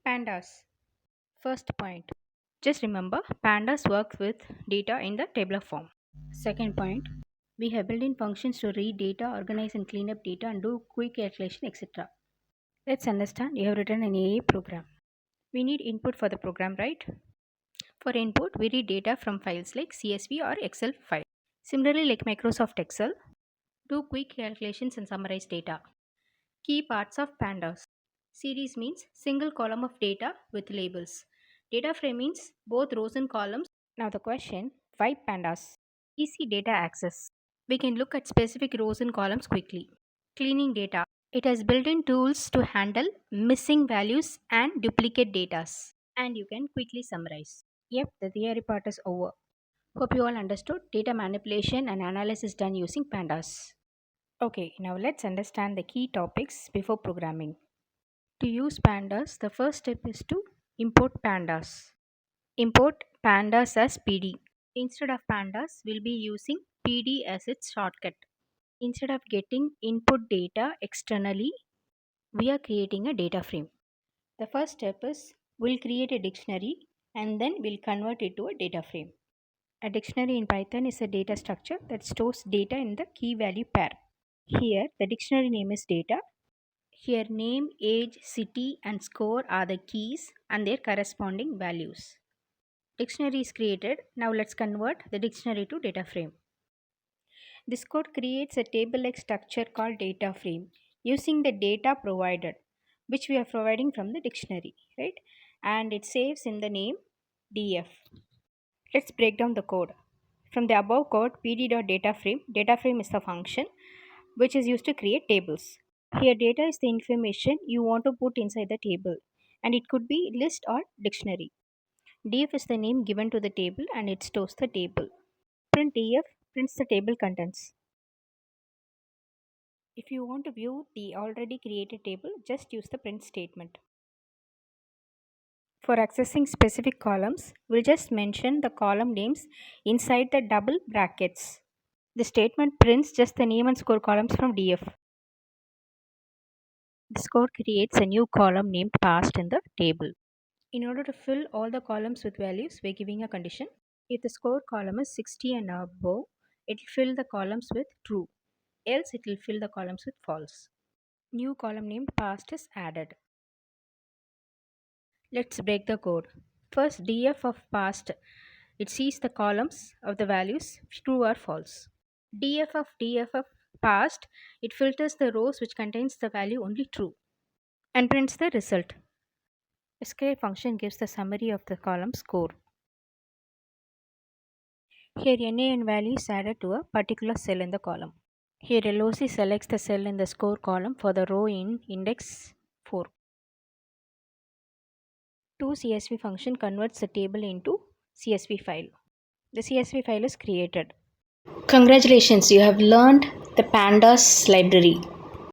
Pandas. First point. Just remember, pandas work with data in the tabular form. Second point. We have built in functions to read data, organize and clean up data, and do quick calculation, etc. Let's understand. You have written an AA program. We need input for the program, right? For input, we read data from files like CSV or Excel file. Similarly, like Microsoft Excel, do quick calculations and summarize data. Key parts of pandas. Series means single column of data with labels. Data frame means both rows and columns. Now the question, why pandas? Easy data access. We can look at specific rows and columns quickly. Cleaning data. It has built-in tools to handle missing values and duplicate data. And you can quickly summarize. Yep, the theory part is over. Hope you all understood data manipulation and analysis done using pandas. Okay, now let's understand the key topics before programming. To use pandas, the first step is to import pandas. Import pandas as PD. Instead of pandas, we'll be using PD as its shortcut. Instead of getting input data externally, we are creating a data frame. The first step is we'll create a dictionary and then we'll convert it to a data frame. A dictionary in Python is a data structure that stores data in the key value pair. Here, the dictionary name is data. Here, name, age, city, and score are the keys and their corresponding values. Dictionary is created. Now, let's convert the dictionary to data frame. This code creates a table-like structure called data frame using the data provided, which we are providing from the dictionary, right? And it saves in the name df. Let's break down the code. From the above code, data frame is the function which is used to create tables. Here data is the information you want to put inside the table, and it could be list or dictionary. Df is the name given to the table and it stores the table. Print df prints the table contents. If you want to view the already created table, just use the print statement. For accessing specific columns, we'll just mention the column names inside the double brackets. The statement prints just the name and score columns from df. This code creates a new column named past in the table. In order to fill all the columns with values, we're giving a condition. If the score column is 60 and above, it will fill the columns with true. Else it will fill the columns with false. New column named past is added. Let's break the code. First, df of past, it sees the columns of the values true or false. df of past, it filters the rows which contains the value only true and prints the result. Escape function gives the summary of the column score. Here NaN value is added to a particular cell in the column. Here LOC selects the cell in the score column for the row in index 4. ToCSV function converts the table into CSV file. The CSV file is created. Congratulations, you have learned the pandas library.